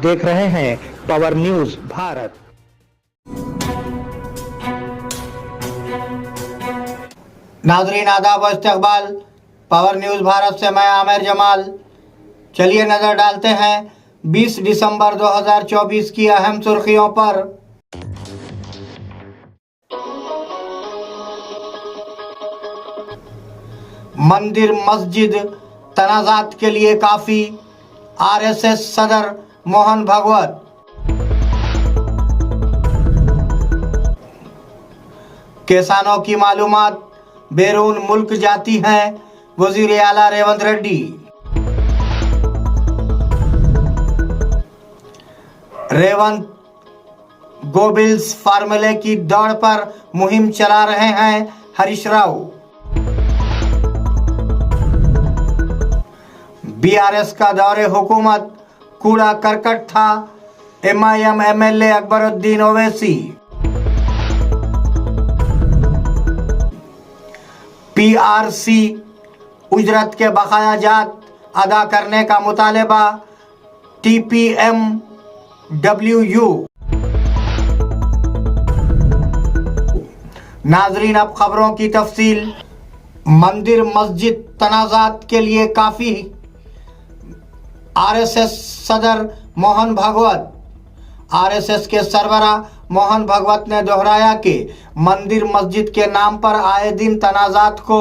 देख रहे हैं पावर न्यूज भारत। नाजरीन आदाब व इस्तकबाल, पावर न्यूज भारत से मैं आमिर जमाल। चलिए नजर डालते हैं 20 दिसंबर 2024 की अहम सुर्खियों पर। मंदिर मस्जिद तनाजात के लिए काफी, आरएसएस सदर मोहन भागवत। किसानों की मालूमात बैरून मुल्क जाती हैं, वजीर आला रेवंत रेड्डी। रेवंत गोबिल्स फार्मूले की दौड़ पर मुहिम चला रहे हैं हरीश राव। बीआरएस का दौरे हुकूमत, कूड़ा करकट था, एमआईएम एमएलए अकबरुद्दीन ओवैसी। पीआरसी उजरत के बकाया जात अदा करने का मुतालबा, टीपीएमडब्ल्यूयू। नाजरीन अब खबरों की तफसील। मंदिर मस्जिद तनाजात के लिए काफी, आरएसएस सदर मोहन भागवत। आरएसएस के सरबराह मोहन भागवत ने दोहराया कि मंदिर मस्जिद के नाम पर आए दिन तनाजात को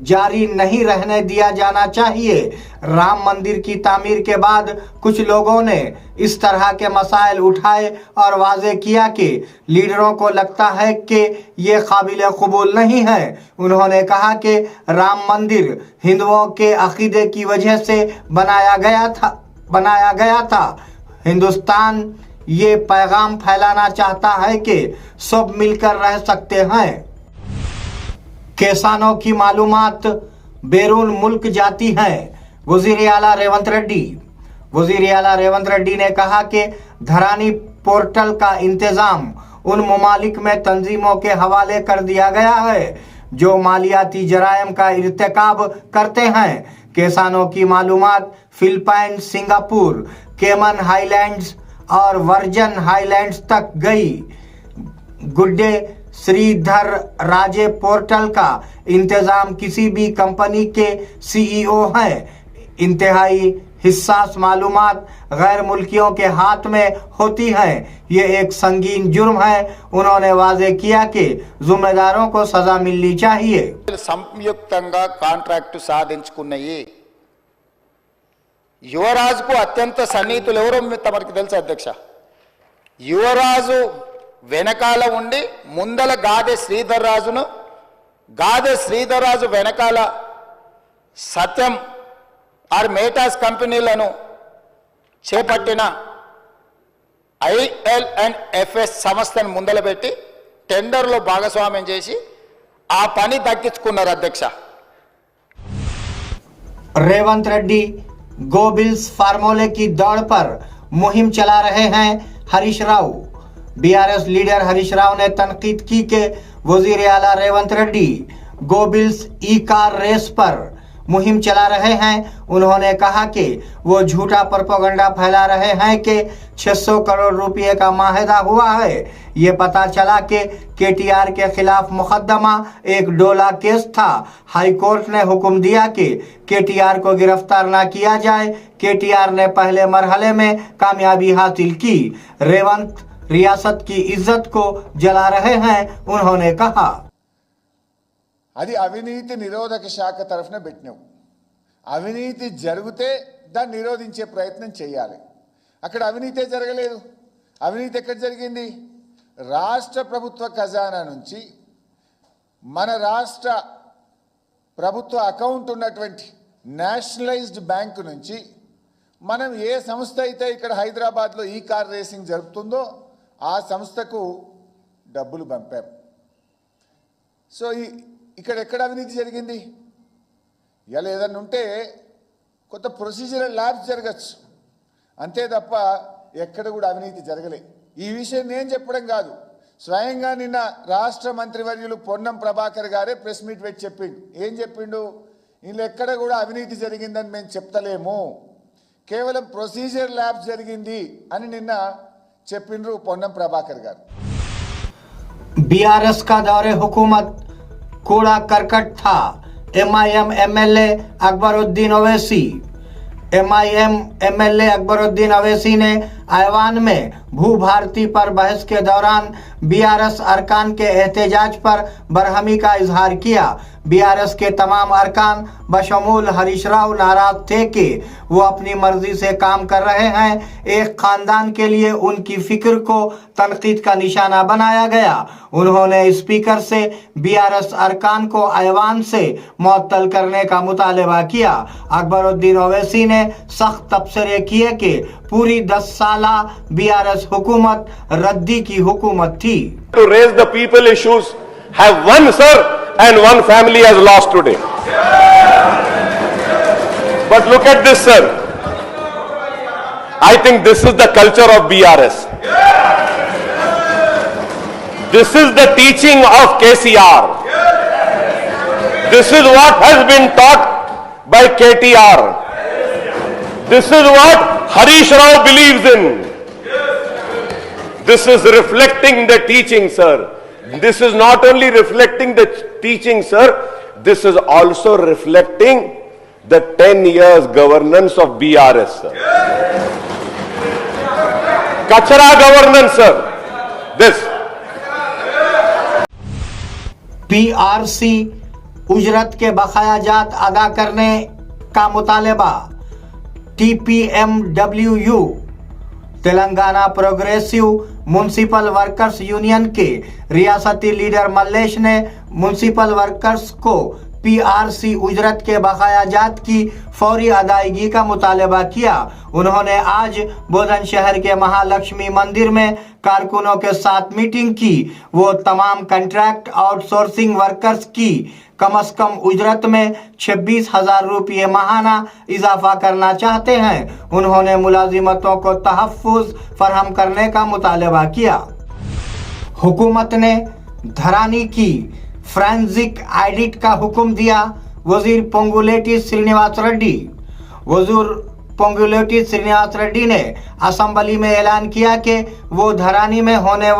जारी नहीं रहने दिया जाना चाहिए। राम मंदिर की तामीर के बाद कुछ लोगों ने इस तरह के मसाइल उठाए और वाजे किया कि लीडरों को लगता है कि ये काबिल कबूल नहीं है। उन्होंने कहा कि राम मंदिर हिंदुओं के अकीदे की वजह से बनाया गया था। हिंदुस्तान ये पैगाम फैलाना चाहता है कि सब मिलकर रह सकते हैं। किसानों की मालूमात बैरून मुल्क जाती हैं, वजीर आला रेवंत रेड्डी। वजीर आला रेवंत रेड्डी ने कहा कि धरानी पोर्टल का इंतजाम उन ममालिक में तंजीमों के हवाले कर दिया गया है जो मालियाती जराइम का इर्तिकाब करते हैं। किसानों की मालूमात फिलिपाइन, सिंगापुर, केमन हाईलैंड्स और वर्जन हाईलैंड्स तक गई। गुड्डे श्रीधर राजे पोर्टल का इंतजाम किसी भी कंपनी के सीईओ हैं। इंतहाई हिस्सास मालूमात गैर मुल्कियों के हाथ में होती हैं। ये एक संगीन जुर्म है। उन्होंने वाजे किया कि जिम्मेदारों को सजा मिलनी चाहिए। संयुक्तंगा कांट्रैक्ट साधिंచుకున్నయి యువరాజుకు అత్యంత సన్నిహితులు ఎవరో తమరికి తెలుసు అధ్యక్ష? యువరాజు వెనకాల ఉండి ముందల గాదె శ్రీధర్ రాజు వెనకాల సత్యం ఆర్ మేటాస్ కంపెనీలను చేపట్టిన ఐఎల్ఎన్ఎఫ్ఎస్ సంస్థను ముందల పెట్టి టెండర్లో భాగస్వామ్యం చేసి ఆ పని దక్కించుకున్నారు అధ్యక్ష। रेवंत रेड्डी गोबिल्स फार्मूले की दौड़ पर मुहिम चला रहे हैं हरीश राव। बीआरएस लीडर हरीश राव ने तनकीद की कि वजीर आला रेवंत रेड्डी गोबिल्स ई कार रेस पर मुहिम चला रहे हैं। उन्होंने कहा कि वो झूठा प्रोपेगेंडा फैला रहे हैं कि 600 करोड़ रुपए का माहिदा हुआ है। ये पता चला कि केटीआर के खिलाफ मुकदमा एक डोला केस था। हाई कोर्ट ने हुक्म दिया कि केटीआर को गिरफ्तार न किया जाए। केटीआर ने पहले मरहले में कामयाबी हासिल की। रेवंत रियासत की इज्जत को जला रहे हैं। उन्होंने कहा అది అవినీతి నిరోధక శాఖ తరఫున పెట్టినావు। అవినీతి జరిగితే దాన్ని నిరోధించే ప్రయత్నం చేయాలి। అక్కడ అవినీతే జరగలేదు। అవినీతి ఎక్కడ జరిగింది? రాష్ట్ర ప్రభుత్వ ఖజానా నుంచి మన రాష్ట్ర ప్రభుత్వ అకౌంట్ ఉన్నటువంటి నేషనలైజ్డ్ బ్యాంకు నుంచి మనం ఏ సంస్థ అయితే ఇక్కడ హైదరాబాద్లో ఈ కార్ రేసింగ్ జరుపుతుందో ఆ సంస్థకు డబ్బులు పంపాం। సో ఇక్కడ ఎక్కడ అవినీతి జరిగింది? ఇలా ఏదన్నా ఉంటే కొత్త ప్రొసీజరల్ ల్యాబ్స్ జరగచ్చు, అంతే తప్ప ఎక్కడ కూడా అవినీతి జరగలే। ఈ విషయం నేను చెప్పడం కాదు, స్వయంగా నిన్న రాష్ట్ర మంత్రివర్యులు పొన్నం ప్రభాకర్ గారే ప్రెస్ మీట్ పెట్టి చెప్పిండు। ఏం చెప్పిండు? ఇందులో ఎక్కడ కూడా అవినీతి జరిగిందని మేము చెప్తలేము, కేవలం ప్రొసీజర్ ల్యాబ్స్ జరిగింది అని నిన్న చెప్పిండ్రు పొన్నం ప్రభాకర్ గారు. बीआरएस का दौरे हुकूमत कूड़ा करकट था। एमआईएम एमएलए अकबरुद्दीन ओवैसी ने ऐवान में भू भारती पर बहस के दौरान बीआरएस अरकान के एहतजाज पर बरहमी का इजहार किया। बीआरएस के तमाम अरकान बशमूल हरीश राव नाराज थे कि वो अपनी मर्जी से काम कर रहे हैं। एक खानदान के लिए उनकी फिक्र को तनकीद का निशाना बनाया गया। उन्होंने स्पीकर से बीआरएस अरकान को ऐवान से मुअत्तल करने का मुतालबा किया। अकबरुद्दीन ओवैसी ने सख्त तबसरे किए कि पूरी 10 साला बीआरएस हुकूमत रद्दी की हुकूमत थी। To raise the people issues, have one sir and one family has lost today. But look at this, sir. I think this is the culture of BRS. This is the teaching of KCR. This is what has been taught by KTR. This is what Harish Rao believes in. This is reflecting the teaching, sir. This is not only reflecting the teaching, sir. This is also reflecting the 10 years governance of BRS, sir. Kachara governance, sir. This. PRC उजरत के बकाया जात अदा करने का मुतालबा। TPMWU Telangana progressive municipal workers union के रियासती लीडर मल्लेश ने म्युनिसिपल वर्कर्स को पीआरसी उजरत के बकाया जात की फौरी अदायगी का मुतालबा किया। उन्होंने आज बोधन शहर के महालक्ष्मी मंदिर में कारकुनों के साथ मीटिंग की। वो तमाम कॉन्ट्रैक्ट आउटसोर्सिंग वर्कर्स की कम से कम उजरत में 26,000 रुपये माहाना इजाफा करना चाहते हैं। उन्होंने मुलाजिमतों को तहफ़्फ़ुज़ फराहम करने का मुतालबा किया। हुकूमत ने धरानी की फॉरेंसिक ऑडिट का हुक्म दिया। वजीर पोंगुलेटी श्रीनिवास रेड्डी ने असेंबली में ऐलान किया कि वो धरानी में होने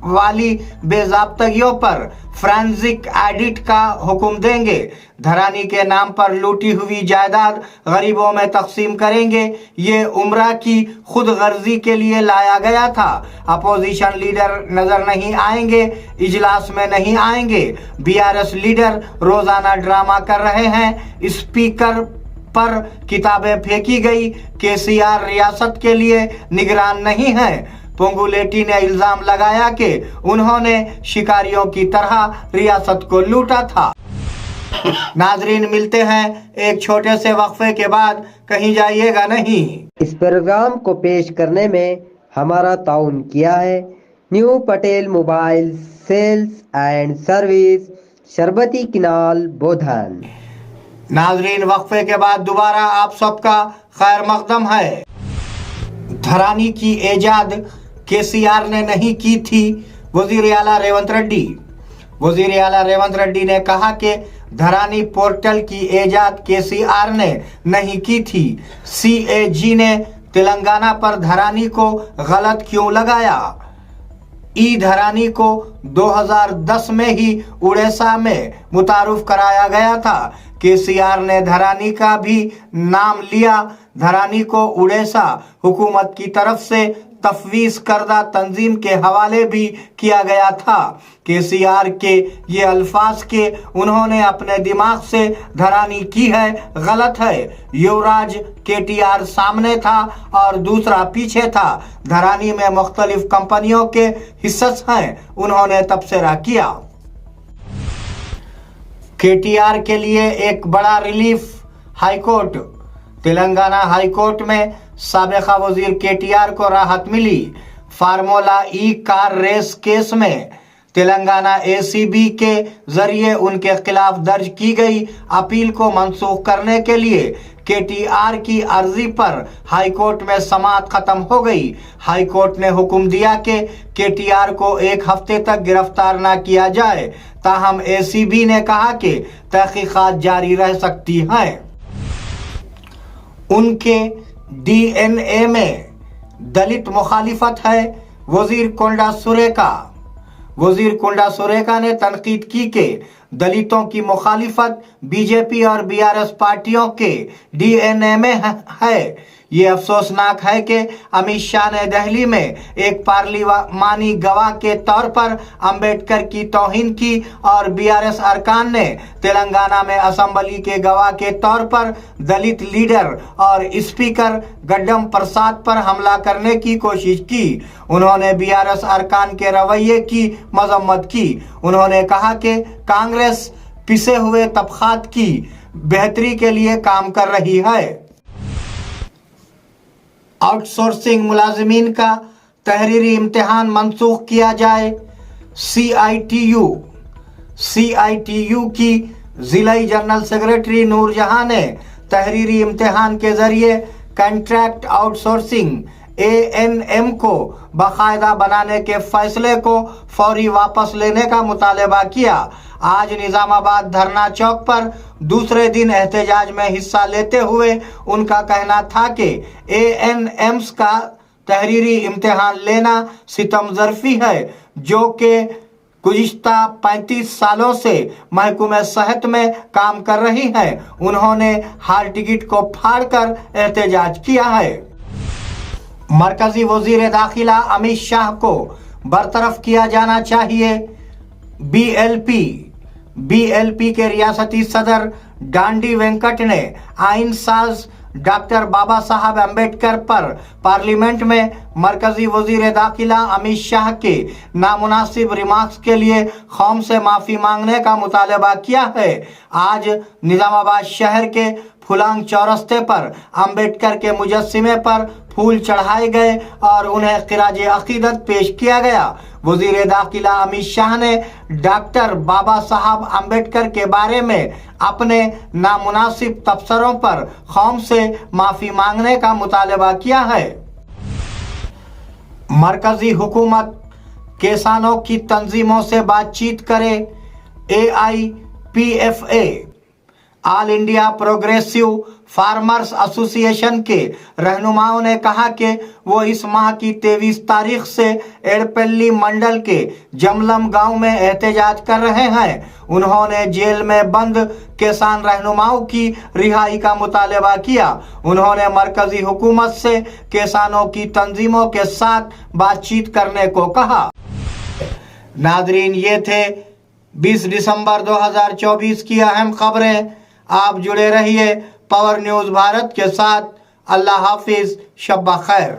वाली बेज़ाब्तगियों पर फॉरेंसिक ऑडिट का हुक्म देंगे। धरानी के नाम पर लूटी हुई जायदाद गरीबों में तकसीम करेंगे। ये उम्रा की खुद गर्जी के लिए लाया गया था। अपोजिशन लीडर नजर नहीं आएंगे, इजलास में नहीं आएंगे। बीआरएस लीडर रोजाना ड्रामा कर रहे हैं। स्पीकर पर किताबें फेंकी गई। केसीआर रियासत के लिए निगरान नहीं है। पोंगुलेटी ने इल्जाम लगाया कि उन्होंने शिकारियों की तरह रियासत को लूटा था। नाजरीन, मिलते हैं एक छोटे से वक्फे के बाद, कहीं जाइएगा नहीं। इस प्रोग्राम को पेश करने में हमारा ताउन किया है new Patel mobile sales and service, शरबती किनाल, बोधन। नाजरीन, वक्फे के बाद दोबारा आप सबका खैर मकदम है। धरानी की एजाद केसीआर ने नहीं की थी। वजीर आला रेवंत रेड्डी ने कहा कि धरानी पोर्टल की एजाद केसीआर ने नहीं की थी। सीएजी ने तेलंगाना पर धरानी को गलत क्यों लगाया? धरानी को 2010 में ही उड़ीसा में मुतारुफ कराया गया था। केसीआर ने धरानी का भी नाम लिया। धरानी को उड़ीसा हुकूमत की तरफ से तफवीज करदा तंजीम के हवाले भी किया गया था। केसीआर के ये अल्फाज के उन्होंने अपने दिमाग से धरानी की है गलत है। युवराज केटीआर सामने था और दूसरा पीछे था। धरानी में मुख्तलिफ कंपनियों के हिस्से हैं, उन्होंने तबसरा किया। केटीआर के लिए एक बड़ा रिलीफ हाईकोर्ट। तेलंगाना हाईकोर्ट में साबिका वजीर केटीआर को राहत मिली। फार्मूला ई कार रेस केस में तेलंगाना एसीबी के जरिए उनके खिलाफ दर्ज की गई अपील को मंसूख करने के लिए केटीआर की अर्जी पर हाईकोर्ट में समाअत खत्म हो गई। हाईकोर्ट ने हुक्म दिया कि केटीआर को 1 हफ्ते तक गिरफ्तार न किया जाए। ताहम एसीबी ने कहा कि तहकीकात जारी रह सकती हैं। उनके डीएनए में दलित मुखालिफत है, वजीर कोंडा सुरेका। वजीर कोंडा सुरेका ने तनकीद की कि दलितों की मुखालिफत बीजेपी और बीआरएस पार्टियों के डीएनए में है। ये अफसोसनाक है कि अमित शाह ने दिल्ली में एक पार्लिमानी गवाह के तौर पर अंबेडकर की तौहीन की और बीआरएस अरकान ने तेलंगाना में असेंबली के गवाह के तौर पर दलित लीडर और स्पीकर गड्डम प्रसाद पर हमला करने की कोशिश की। उन्होंने बीआरएस अरकान के रवैये की मजम्मत की। उन्होंने कहा कि कांग्रेस पिसे हुए तबकात की बेहतरी के लिए काम कर रही है। आउटसोर्सिंग मुलाजिमीन का तहरीरी इम्तिहान मंसूख किया जाए। सीआईटीयू की जिलाई जनरल सेक्रेटरी नूरजहां ने तहरीरी इम्तिहान के जरिए कॉन्ट्रैक्ट आउटसोर्सिंग एएनएम को बाकायदा बनाने के फैसले को फौरी वापस लेने का मुतालबा किया। आज निजामाबाद धरना चौक पर दूसरे दिन एहतजाज में हिस्सा लेते हुए उनका कहना था कि एएनएम्स का तहरीरी इम्तिहान लेना सितमजरफी है, जो कि गुज़िश्ता 35 सालों से महकूमे सेहत में काम कर रही है। उन्होंने हाल टिकट को फाड़कर एहतजाज किया है। मरकजी वजीर दाखिला अमित शाह को बरतरफ किया जाना चाहिए। बीएलपी के रियासती सदर डांडी वेंकट ने आइन साज डॉक्टर बाबा साहब अम्बेडकर पर पार्लियामेंट में मरकजी वजीर दाखिला अमित शाह के नामुनासिब रिमार्क्स के लिए कौम से माफ़ी मांगने का मुतालबा किया है। आज निजामाबाद शहर के फुलांग चौरस्ते पर अम्बेडकर के मुजस्सिमे पर फूल चढ़ाए गए और उन्हें खिराज अकीदत पेश किया गया। वजीर दाखिला अमित शाह ने डॉक्टर बाबा साहब अम्बेडकर के बारे में अपने नामुनासिब तबसरों पर कौम से माफ़ी मांगने का मुतालबा किया है। मरकजी हुकूमत किसानों की तंजीमों से बातचीत करे। AIPFA all India progressive farmers association के रहनुमाओं ने कहा कि वो इस माह की 23 तारीख से एड़पल्ली मंडल के जमलम गांव में एहतजाज कर रहे हैं। उन्होंने जेल में बंद किसान रहनुमाओं की रिहाई का मुतालबा किया। उन्होंने मरकजी हुकूमत से किसानों की तंजीमों के साथ बातचीत करने को कहा। नादरीन, ये थे 20 दिसंबर 2024 की अहम खबरें। आप जुड़े रहिए पावर न्यूज़ भारत के साथ। अल्लाह हाफिज, शब्बा खैर।